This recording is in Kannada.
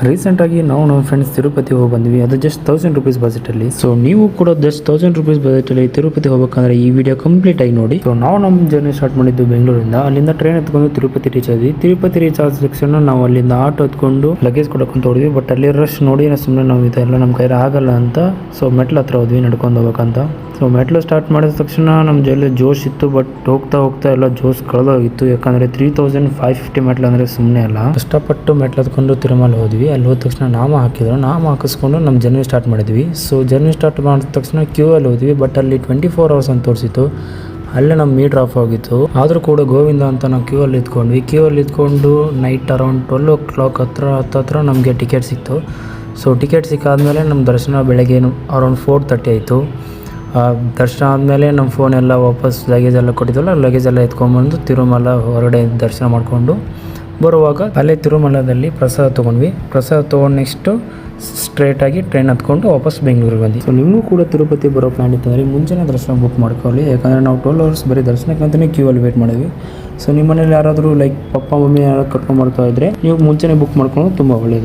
ರೀಸೆಂಟಾಗಿ ನಾವು ನಮ್ಮ ಫ್ರೆಂಡ್ಸ್ ತಿರುಪತಿ ಹೋಗಿ ಬಂದ್ವಿ. ಅದು ಜಸ್ಟ್ 1000 ರೂಪೀಸ್ ಬಜೆಟಲ್ಲಿ. ಸೊ ನೀವು ಕೂಡ ಜಸ್ಟ್ 1000 ರೂಪೀಸ್ ಬಜೆಟಲ್ಲಿ ತಿರುಪತಿ ಹೋಗ್ಬೇಕಂದ್ರೆ ಈ ವಿಡಿಯೋ ಕಂಪ್ಲೀಟ್ ಆಗಿ ನೋಡಿ. ಸೊ ನಾವು ನಮ್ಮ ಜರ್ನಿ ಸ್ಟಾರ್ಟ್ ಮಾಡಿದ್ದು ಬೆಂಗಳೂರಿಂದ. ಅಲ್ಲಿಂದ ಟ್ರೈನ್ ಎತ್ಕೊಂಡು ತಿರುಪತಿ ರೀಚ್ ಆದ್ವಿ. ತಿರುಪತಿ ರೀಚ್ ಆದ ತಕ್ಷಣ ನಾವು ಅಲ್ಲಿಂದ ಆಟೋ ಎತ್ಕೊಂಡು ಲಗೇಜ್ ಕೊಡಕ್ಕಂತ ಹೋದ್ವಿ. ಬಟ್ ಅಲ್ಲಿ ರಶ್ ನೋಡಿ ಸುಮ್ಮನೆ ನಾವು ಇದೆಲ್ಲ ನಮ್ಮ ಕೈಲಿ ಆಗಲ್ಲ ಅಂತ ಸೊ ಮೆಟ್ಲ ಹತ್ರ ಹೋದ್ವಿ ನಡ್ಕೊಂಡು ಹೋಗ್ಬೇಕಂತ. ಸೊ ಮೆಟ್ಲು ಸ್ಟಾರ್ಟ್ ಮಾಡಿದ ತಕ್ಷಣ ನಮ್ಮ ಜೊತೆ ಜೋಶ್ ಇತ್ತು. ಬಟ್ ಹೋಗ್ತಾ ಹೋಗ್ತಾ ಎಲ್ಲ ಜೋಶ್ ಕಳೆದೋಗಿತ್ತು. ಯಾಕಂದರೆ 3550 ಮೆಟ್ಲು ಅಂದರೆ ಸುಮ್ಮನೆ ಅಲ್ಲ. ಕಷ್ಟಪಟ್ಟು ಮೆಟ್ಲು ಹತ್ಕೊಂಡು ತಿರುಮಲ ಹೋದ್ವಿ. ಅಲ್ಲಿ ಹೋದ ತಕ್ಷಣ ನಾಮ ಹಾಕಿಸ್ಕೊಂಡು ನಮ್ಮ ಜರ್ನಿ ಸ್ಟಾರ್ಟ್ ಮಾಡಿದ್ವಿ. ಸೊ ಜರ್ನಿ ಸ್ಟಾರ್ಟ್ ಮಾಡಿದ ತಕ್ಷಣ ಕ್ಯೂ ಅಲ್ಲಿ ಹೋದ್ವಿ. ಬಟ್ ಅಲ್ಲಿ 24 hours ಅಂತ ತೋರಿಸಿತ್ತು. ಅಲ್ಲೇ ನಮ್ಮ ಮೀಟರ್ ಆಫ್ ಆಗಿತ್ತು. ಆದರೂ ಕೂಡ ಗೋವಿಂದ ಅಂತ ನಾವು ಕ್ಯೂ ಅಲ್ಲಿ ಇದ್ಕೊಂಡು ನೈಟ್ ಅರೌಂಡ್ 12 o'clock ಹತ್ರ ನಮಗೆ ಟಿಕೆಟ್ ಸಿಕ್ತು. ಸೊ ಟಿಕೆಟ್ ಸಿಕ್ಕಾದ್ಮೇಲೆ ನಮ್ಮ ದರ್ಶನ ಬೆಳಗ್ಗೆ ಅರೌಂಡ್ 4:30 ಆಯಿತು. ದರ್ಶನ ಆದಮೇಲೆ ನಮ್ಮ ಫೋನೆಲ್ಲ ವಾಪಸ್ ಲಗೇಜ್ ಎಲ್ಲ ಕೊಟ್ಟಿದ್ವಲ್ಲ, ಲಗೇಜ್ ಎಲ್ಲ ಎತ್ಕೊಂಡ್ಬಂದು ತಿರುಮಲ ಹೊರಗಡೆ ದರ್ಶನ ಮಾಡಿಕೊಂಡು ಬರುವಾಗ ಅಲ್ಲೇ ತಿರುಮಲದಲ್ಲಿ ಪ್ರಸಾದ ತೊಗೊಂಡ್ವಿ. ಪ್ರಸಾದ ತೊಗೊಂಡು ನೆಕ್ಸ್ಟು ಸ್ಟ್ರೇಟಾಗಿ ಟ್ರೈನ್ ಹತ್ಕೊಂಡು ವಾಪಸ್ ಬೆಂಗಳೂರಿಗೆ ಬಂದ್ವಿ. ಸೊ ನಿಮಗೂ ಕೂಡ ತಿರುಪತಿ ಬರೋ ಪ್ಲ್ಯಾನ್ ಇತ್ತಂದರೆ ಮುಂಚೆನೇ ದರ್ಶನ ಬುಕ್ ಮಾಡ್ಕೊಳ್ಳಿ. ಯಾಕಂದರೆ ನಾವು 12 hours ಬರೀ ದರ್ಶನಕ್ಕಂತಲೇ ಕ್ಯೂ ಅಲ್ಲಿ ವೇಟ್ ಮಾಡಿದ್ವಿ. ಸೊ ನಿಮ್ಮ ಮನೇಲಿ ಯಾರಾದರೂ ಲೈಕ್ ಪಪ್ಪ ಮಮ್ಮಿ ಯಾರಾದ್ರು ಕರ್ಕೊಂಡು ಮಾಡ್ತಾ ಇದ್ದರೆ ನೀವು ಮುಂಚೆನೇ ಬುಕ್ ಮಾಡ್ಕೊಂಡು ತುಂಬ ಒಳ್ಳೆಯದು.